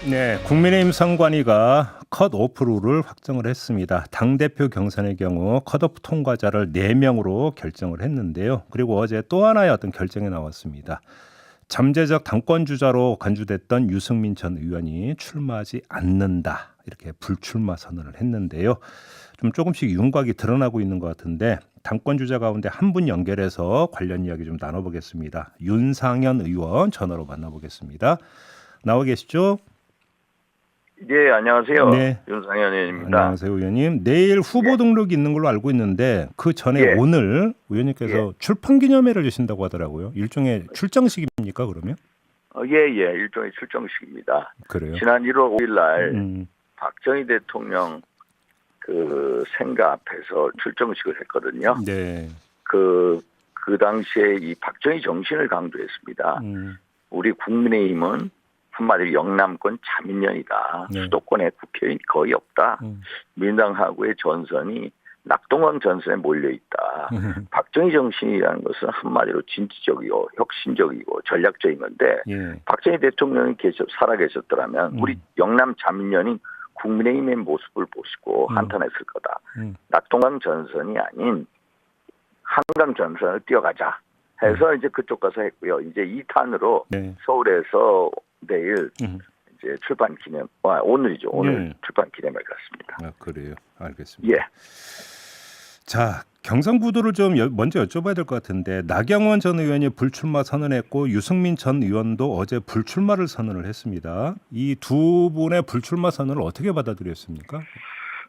네, 국민의힘 선관위가 컷오프 룰을 확정을 했습니다. 당대표 경선의 경우 컷오프 통과자를 4명으로 결정을 했는데요. 그리고 어제 또 하나의 어떤 결정이 나왔습니다. 잠재적 당권주자로 간주됐던 유승민 전 의원이 출마하지 않는다. 이렇게 불출마 선언을 했는데요. 좀 조금씩 윤곽이 드러나고 있는 것 같은데 당권주자 가운데 한 분 연결해서 관련 이야기 좀 나눠보겠습니다. 윤상현 의원 전화로 만나보겠습니다. 나와 계시죠? 예, 안녕하세요. 네. 윤상현 의원입니다. 안녕하세요, 의원님. 내일 후보 등록이 있는 걸로 알고 있는데 그 전에 오늘 의원님께서 출판 기념회를 주신다고 하더라고요. 일종의 출정식입니까, 그러면? 예, 일종의 출정식입니다. 그래요? 지난 1월 5일 날 박정희 대통령 그 생가 앞에서 출정식을 했거든요. 네. 그 당시에 이 박정희 정신을 강조했습니다. 우리 국민의힘은 한마디로 영남권 자민련이다. 네. 수도권에 국회의원이 거의 없다. 민당하고의 전선이 낙동강 전선에 몰려있다. 박정희 정신이라는 것은 한마디로 진취적이고 혁신적이고 전략적인 건데 박정희 대통령이 살아계셨더라면 우리 영남 자민련이 국민의힘의 모습을 보시고 한탄했을 거다. 낙동강 전선이 아닌 한강 전선을 뛰어가자 해서 이제 그쪽 가서 했고요. 이제 2탄으로 서울에서 내일 이제 출판 기념, 오늘이죠. 오늘 출판 기념회 갔습니다. 아, 그래요. 알겠습니다. 예. 자, 경선 구도를 좀 먼저 여쭤봐야 될 것 같은데 나경원 전 의원이 불출마 선언했고 유승민 전 의원도 어제 불출마를 선언을 했습니다. 이 두 분의 불출마 선언을 어떻게 받아들였습니까?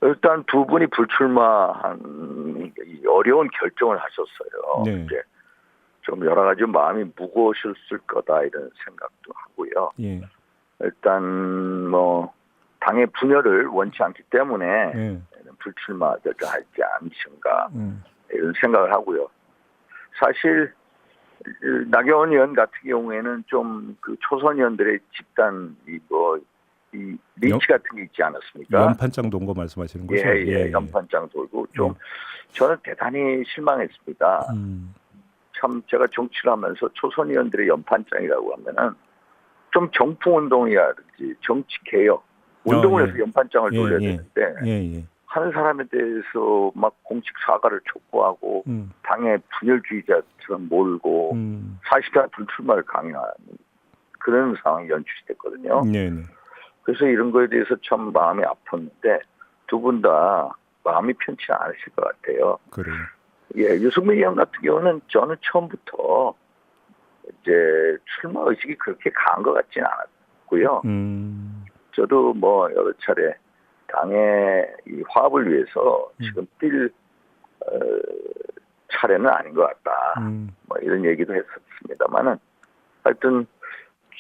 일단 두 분이 불출마한 어려운 결정을 하셨어요. 네. 이제 좀 여러 가지 마음이 무거우셨을 거다 이런 생각도 하고요. 예. 일단 뭐 당의 분열을 원치 않기 때문에 불출마를 할지 않으신가 이런 생각을 하고요. 사실 나경원 의원 같은 경우에는 좀 그 초선 의원들의 집단 이 리치 같은 게 있지 않았습니까? 연판장 동거 말씀하시는 거죠? 예, 연판장 돌고 좀 저는 대단히 실망했습니다. 참 제가 정치를 하면서 초선 의원들의 연판장이라고 하면은 좀 정풍운동이라든지 정치개혁 운동을 해서 연판장을 돌려야 되는데 하는 사람에 대해서 막 공식 사과를 촉구하고 당의 분열주의자처럼 몰고 사실상 불출마를 강요하는 그런 상황이 연출됐거든요. 그래서 이런 거에 대해서 참 마음이 아팠는데 두 분 다 마음이 편치 않으실 것 같아요. 그래요. 예, 유승민 의원 같은 경우는 저는 처음부터 이제 출마 의식이 그렇게 강한 것 같지는 않았고요. 저도 뭐 여러 차례 당의 이 화합을 위해서 지금 뛸 차례는 아닌 것 같다. 뭐 이런 얘기도 했었습니다만은 하여튼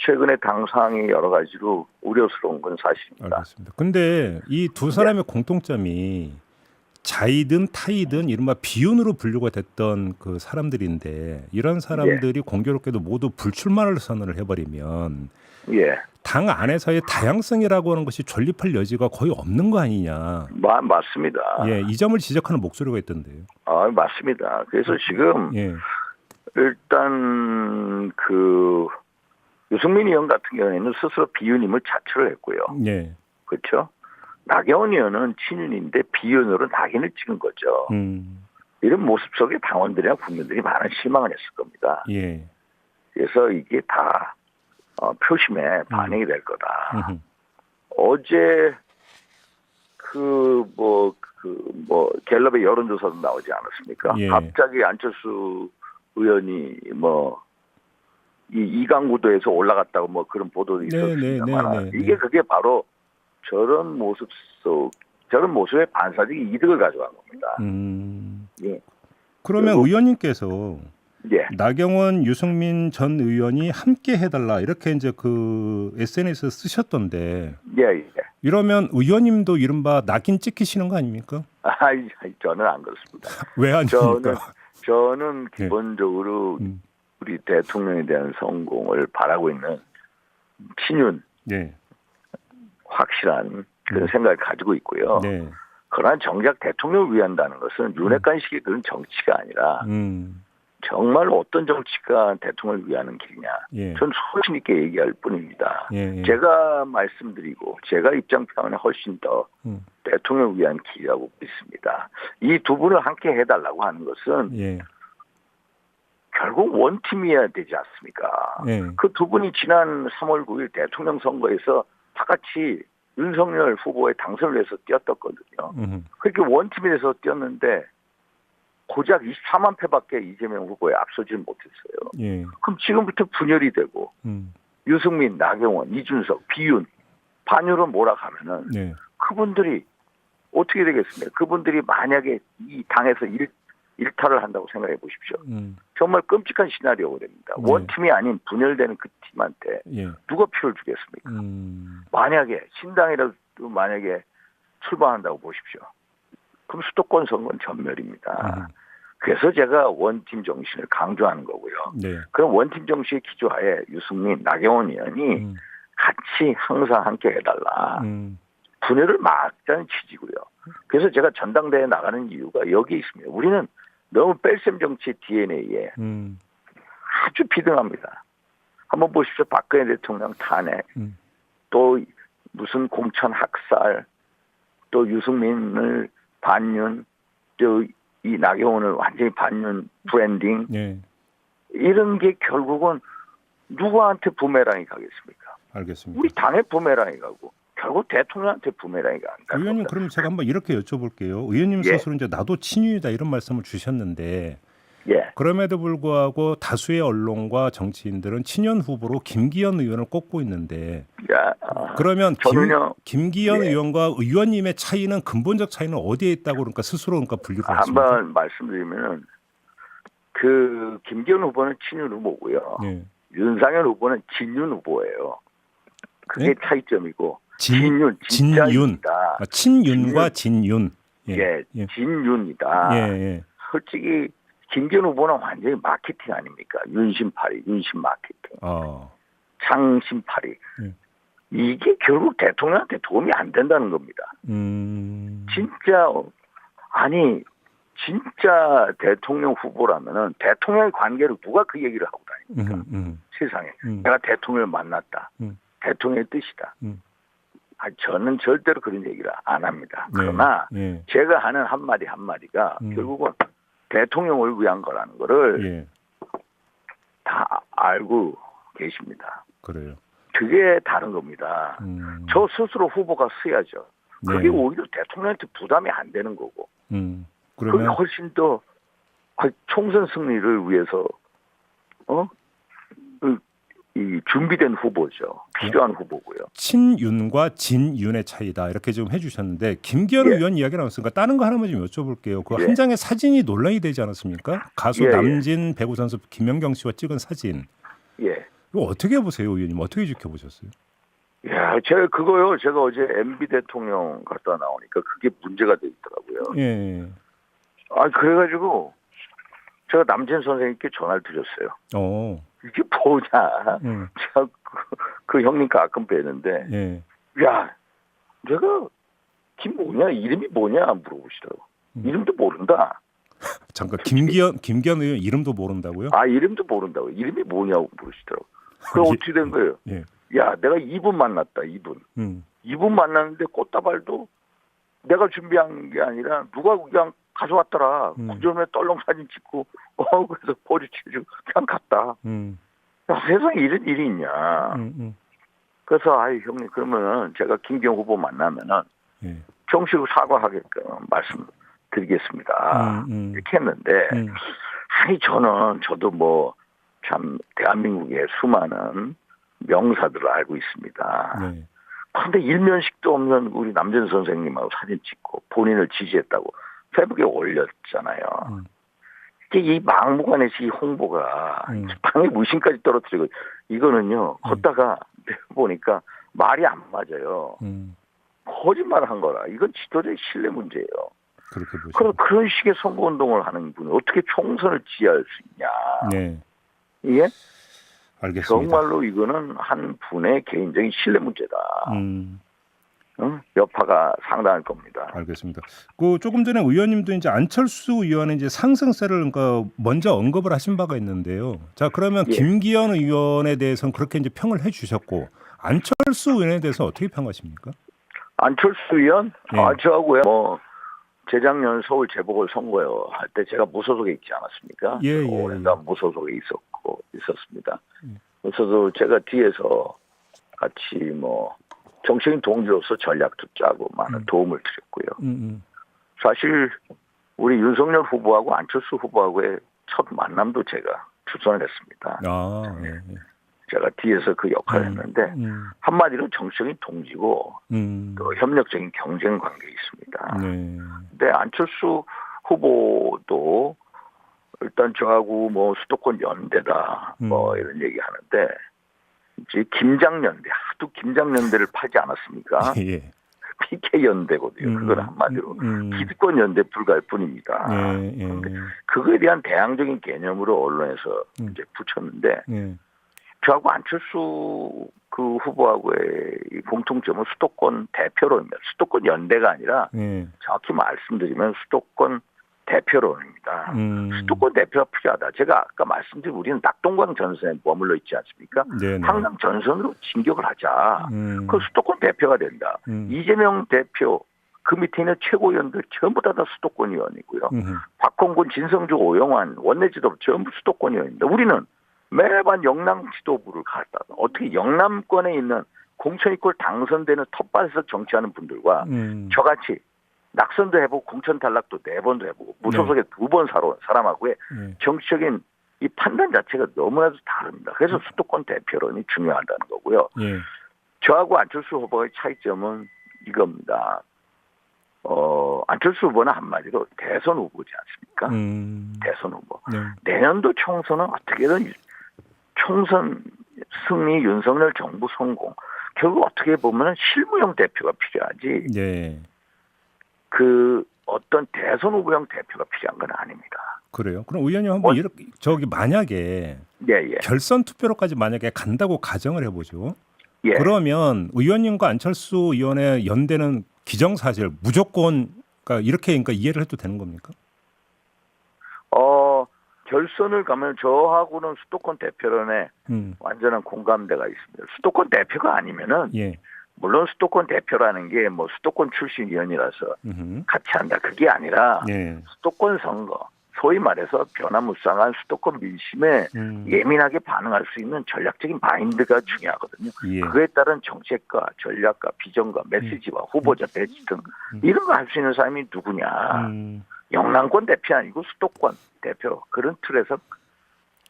최근에 당 상황이 여러 가지로 우려스러운 건 사실입니다. 알겠습니다. 근데 이 두 사람의 공통점이 자이든 타이든 이른바 비윤으로 분류가 됐던 그 사람들인데 이런 사람들이 공교롭게도 모두 불출마를 선언을 해버리면 당 안에서의 다양성이라고 하는 것이 존립할 여지가 거의 없는 거 아니냐. 맞습니다. 예, 이 점을 지적하는 목소리가 있던데요. 맞습니다. 그래서 지금 일단 그 유승민 의원 같은 경우에는 스스로 비윤임을 자처를 했고요. 그렇죠? 나경원 의원은 친윤인데 비윤으로 낙인을 찍은 거죠. 이런 모습 속에 당원들이나 국민들이 많은 실망을 했을 겁니다. 그래서 이게 다 표심에 반영이 될 거다. 어제 갤럽의 여론조사도 나오지 않았습니까? 갑자기 안철수 의원이 이강구도에서 올라갔다고 뭐 그런 보도도 있었습니다만 이게 그게 바로 저런 모습의 반사적인 이득을 가져간 겁니다. 그러면 의원님께서 나경원, 유승민 전 의원이 함께 해달라 이렇게 이제 그 SNS에 쓰셨던데 이러면 의원님도 이른바 낙인 찍히시는 거 아닙니까? 저는 안 그렇습니다. 왜 아닙니까? 저는 기본적으로 우리 대통령에 대한 성공을 바라고 있는 친윤 확실한 그런 생각을 가지고 있고요. 그러나 정작 대통령을 위한다는 것은 윤핵관식의 그런 정치가 아니라 정말 어떤 정치가 대통령을 위하는 길이냐. 예. 전 소신 있게 얘기할 뿐입니다. 예, 예. 제가 말씀드리고 제가 입장 표현에 훨씬 더 대통령을 위한 길이라고 믿습니다. 이 두 분을 함께 해달라고 하는 것은 예. 결국 원팀이어야 되지 않습니까? 예. 그 두 분이 지난 3월 9일 대통령 선거에서 다 같이 윤석열 후보의 당선을 위해서 뛰었었거든요. 그렇게 원팀이 돼서 뛰었는데 고작 24만 표밖에 이재명 후보에 앞서지 못했어요. 예. 그럼 지금부터 분열이 되고 유승민, 나경원, 이준석, 비윤 반열로 몰아가면은 네. 그분들이 어떻게 되겠습니까? 그분들이 만약에 이 당에서 일탈을 한다고 생각해 보십시오. 정말 끔찍한 시나리오가 됩니다. 네. 원팀이 아닌 분열되는 그 팀한테 예. 누가 표를 주겠습니까? 만약에 신당이라도 만약에 출마한다고 보십시오. 그럼 수도권 선거는 전멸입니다. 그래서 제가 원팀 정신을 강조하는 거고요. 네. 그럼 원팀 정신의 기조하에 유승민, 나경원 의원이 같이 항상 함께 해달라. 분열을 막자는 취지고요. 그래서 제가 전당대회에 나가는 이유가 여기 있습니다. 우리는 너무 뺄셈 정치의 DNA에 아주 비등합니다. 한번 보십시오. 박근혜 대통령 탄핵, 또 무슨 공천 학살, 또 유승민을 반윤, 또 이 나경원을 완전히 반윤 브랜딩, 네. 이런 게 결국은 누구한테 부메랑이 가겠습니까? 알겠습니다. 우리 당의 부메랑이 가고 결국 대통령한테 부메랑이 안 가고. 의원님, 그럼 제가 한번 이렇게 여쭤볼게요. 의원님 예. 스스로 이제 나도 친윤이다 이런 말씀을 주셨는데 예. 그럼에도 불구하고 다수의 언론과 정치인들은 친윤 후보로 김기현 의원을 꼽고 있는데 야, 그러면 저는요, 김기현 예. 의원과 의원님의 차이는 근본적 차이는 어디에 있다고 그러니까 스스로 분류를 하십니까? 한번 말씀드리면은 그 김기현 후보는 친윤 후보고요. 예. 윤상현 후보는 진윤 후보예요. 그게 예? 차이점이고 진윤 진짜 윤이다. 친윤과 진윤. 예, 진윤이다. 예, 예. 솔직히 김기현 후보는 완전히 마케팅 아닙니까? 윤심파리, 윤심 마케팅. 창심파리. 예. 이게 결국 대통령한테 도움이 안 된다는 겁니다. 진짜 아니 진짜 대통령 후보라면은 대통령의 관계를 누가 그 얘기를 하고 다닙니까? 세상에 내가 대통령을 만났다. 대통령의 뜻이다. 저는 절대로 그런 얘기를 안 합니다. 그러나 예. 제가 하는 한마디 한마디가 결국은 대통령을 위한 거라는 거를 예. 다 알고 계십니다. 그래요. 그게 다른 겁니다. 저 스스로 후보가 써야죠. 그게 네. 오히려 대통령한테 부담이 안 되는 거고. 그게 그러면 훨씬 더 총선 승리를 위해서 이 준비된 후보죠. 필요한 후보고요. 친윤과 진윤의 차이다 이렇게 좀 해주셨는데 김기현 예. 의원 이야기 나왔으니까 다른 거 하나만 좀 여쭤볼게요. 그 예. 한 장의 사진이 논란이 되지 않았습니까? 가수 예, 예. 남진 배구 선수 김연경 씨와 찍은 사진. 예. 이거 어떻게 보세요, 의원님? 어떻게 지켜보셨어요? 야, 제가 그거요. 제가 어제 MB 대통령 갔다 나오니까 그게 문제가 돼 있더라고요. 예. 그래가지고 제가 남진 선생님께 전화를 드렸어요. 이게 뭐냐. 제가 그 형님 가끔 뵈는데, 예. 야, 내가 뭐냐, 이름이 뭐냐 물어보시더라고. 이름도 모른다. 잠깐 김기현 의원 이름도 모른다고요? 이름도 모른다고. 이름이 뭐냐고 물으시더라고. 그럼 어떻게 된 거예요? 예. 야, 내가 2분 만났다. 2분. 2분 만났는데 꽃다발도 내가 준비한 게 아니라 누가 그냥 가져왔더라. 구조에 떨렁 사진 찍고 그래서 포즈 취해주고 그냥 갔다. 야, 세상에 이런 일이 있냐. 그래서 형님 그러면 제가 김기현 후보 만나면은 예. 정식으로 사과하게끔 말씀드리겠습니다. 이렇게 했는데 저도 참 대한민국의 수많은 명사들을 알고 있습니다. 네. 그런데 일면식도 없는 우리 남진 선생님하고 사진 찍고 본인을 지지했다고 페북에 올렸잖아요. 이게 이 막무가내에서 이 홍보가 방해 무신까지 떨어뜨리고 이거는요. 걷다가 보니까 말이 안 맞아요. 거짓말을 한 거라. 이건 지도자의 신뢰 문제예요. 그렇게 보시죠. 그런 식의 선거운동을 하는 분이 어떻게 총선을 지휘할 수 있냐. 네. 예? 알겠습니다. 정말로 이거는 한 분의 개인적인 신뢰 문제다. 여파가 상당할 겁니다. 알겠습니다. 그 조금 전에 의원님도 이제 안철수 의원의 이제 상승세를 그러니까 먼저 언급을 하신 바가 있는데요. 자, 그러면 예. 김기현 의원에 대해서는 그렇게 이제 평을 해주셨고 안철수 의원에 대해서 어떻게 평하십니까? 안철수 의원, 네. 저하고요. 뭐 재작년 서울 재보궐 선거요 할 때 제가 무소속에 있지 않았습니까? 예. 오랫동안 무소속에 있었습니다. 그래서도 제가 뒤에서 같이 뭐 정치인 동지로서 전략도 짜고 많은 도움을 드렸고요. 사실 우리 윤석열 후보하고 안철수 후보하고의 첫 만남도 제가 주선을 했습니다. 예. 제가 뒤에서 그 역할을 했는데 한마디로 정치적인 동지고 또 협력적인 경쟁 관계에 있습니다. 네. 근데 안철수 후보도 일단 저하고 뭐 수도권 연대다 뭐 이런 얘기 하는데 이제 김장연대 하도 김장연대를 팔지 않았습니까? 예. PK 연대거든요. 그건 한마디로 기득권 연대 불가할 뿐입니다. 그거에 대한 대항적인 개념으로 언론에서 이제 붙였는데 저하고 안철수 그 후보하고의 이 공통점은 수도권 대표론입니다. 수도권 연대가 아니라 정확히 말씀드리면 수도권 대표론입니다. 수도권 대표가 필요하다. 제가 아까 말씀드린 우리는 낙동강 전선에 머물러 있지 않습니까? 네네. 한강 전선으로 진격을 하자. 그 수도권 대표가 된다. 이재명 대표 그 밑에 있는 최고위원들 전부 다 수도권 의원이고요. 박홍근, 진성주, 오영환 원내지도부 전부 수도권 의원입니다. 우리는 매번 영남 지도부를 갔다. 어떻게 영남권에 있는 공천이꼴 당선되는 텃밭에서 정치하는 분들과 저같이 낙선도 해보고 공천 탈락도 4번도 해보고 무소속에 2번 살아온 사람하고의 정치적인 이 판단 자체가 너무나도 다릅니다. 그래서 수도권 대표론이 중요하다는 거고요. 저하고 안철수 후보의 차이점은 이겁니다. 안철수 후보는 한마디로 대선 후보지 않습니까? 대선 후보. 내년도 총선은 어떻게든 총선 승리, 윤석열 정부 성공. 결국 어떻게 보면 실무형 대표가 필요하지. 그 어떤 대선 후보형 대표가 필요한 건 아닙니다. 그래요? 그럼 의원님 한번 이렇게 만약에 결선 투표로까지 만약에 간다고 가정을 해보죠. 그러면 의원님과 안철수 의원의 연대는 기정사실 무조건 그러니까 이해를 해도 되는 겁니까? 결선을 가면 저하고는 수도권 대표론에 완전한 공감대가 있습니다. 수도권 대표가 아니면은 물론 수도권 대표라는 게 뭐 수도권 출신 의원이라서 같이 한다 그게 아니라 수도권 선거 소위 말해서 변화무쌍한 수도권 민심에 예민하게 반응할 수 있는 전략적인 마인드가 중요하거든요. 그에 따른 정책과 전략과 비전과 메시지와 후보자 배치 등 이런 거 할 수 있는 사람이 누구냐. 영남권 대표 아니고 수도권 대표 그런 틀에서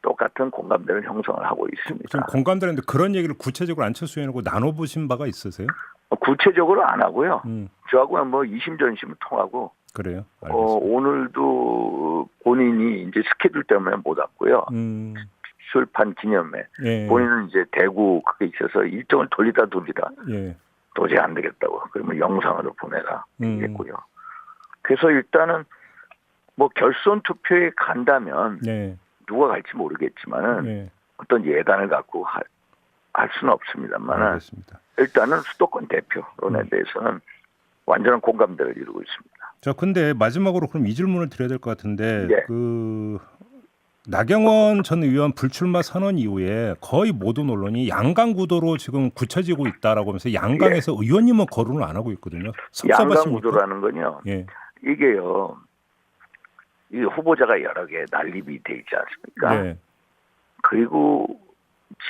똑같은 공감대를 형성을 하고 있습니다. 좀 공감되는데 그런 얘기를 구체적으로 안철수 의원하고 나눠보신 바가 있으세요? 구체적으로 안 하고요. 저하고는 뭐 이심전심 통하고. 그래요? 오늘도 본인이 이제 스케줄 때문에 못 왔고요. 출판 기념회. 본인은 이제 대구 그게 있어서 일정을 돌리다 도저히 안 되겠다고. 그러면 영상으로 보내라 했고요. 그래서 일단은 뭐 결선 투표에 간다면 누가 갈지 모르겠지만은 어떤 예단을 갖고 할 수는 없습니다만은 일단은 수도권 대표론에 대해서는 완전한 공감대를 이루고 있습니다. 자, 근데 마지막으로 그럼 이 질문을 드려야 될 것 같은데 그 나경원 전 의원 불출마 선언 이후에 거의 모든 언론이 양강 구도로 지금 굳혀지고 있다라고 하면서 양강에서 의원님은 거론을 안 하고 있거든요. 양강 구도라는 건요. 이게요. 이 후보자가 여러 개 난립이 돼 있지 않습니까? 그리고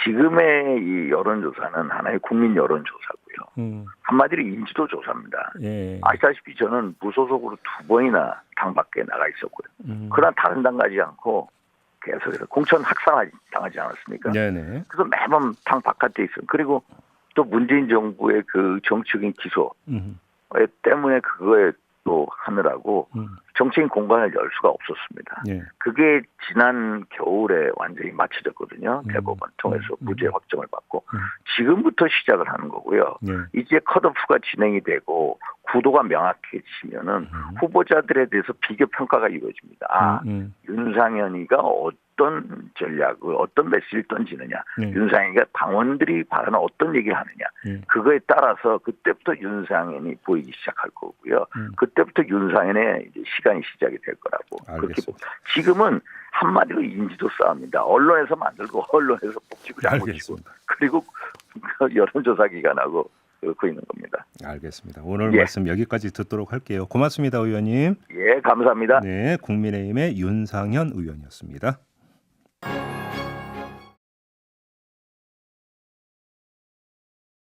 지금의 이 여론조사는 하나의 국민 여론조사고요. 한마디로 인지도 조사입니다. 아시다시피 저는 무소속으로 2번이나 당 밖에 나가 있었고요. 그러나 다른 당 가지 않고 계속해서 공천 학살 당하지 않았습니까? 그래서 매번 당 바깥에 있어요. 그리고 또 문재인 정부의 그 정치적인 기소 때문에 그거에 또 하느라고 정치인 공간을 열 수가 없었습니다. 그게 지난 겨울에 완전히 맞춰졌거든요. 대법원 통해서 무죄 확정을 받고 지금부터 시작을 하는 거고요. 이제 컷오프가 진행이 되고 구도가 명확해지면은 후보자들에 대해서 비교 평가가 이루어집니다. 윤상현이가 어떤 전략을 어떤 메시지를 던지느냐, 네. 윤상현이가 당원들이 바라는 어떤 얘기를 하느냐, 그거에 따라서 그때부터 윤상현이 보이기 시작할 거고요. 그때부터 윤상현의 이제 시간이 시작이 될 거라고 그렇게 봅니다. 지금은 한마디로 인지도 싸움입니다. 언론에서 만들고 언론에서 뽑히고 잘못치고 그리고 여론조사 기관하고 그렇고 있는 겁니다. 알겠습니다. 오늘 말씀 여기까지 듣도록 할게요. 고맙습니다, 의원님. 예, 감사합니다. 네, 국민의힘의 윤상현 의원이었습니다.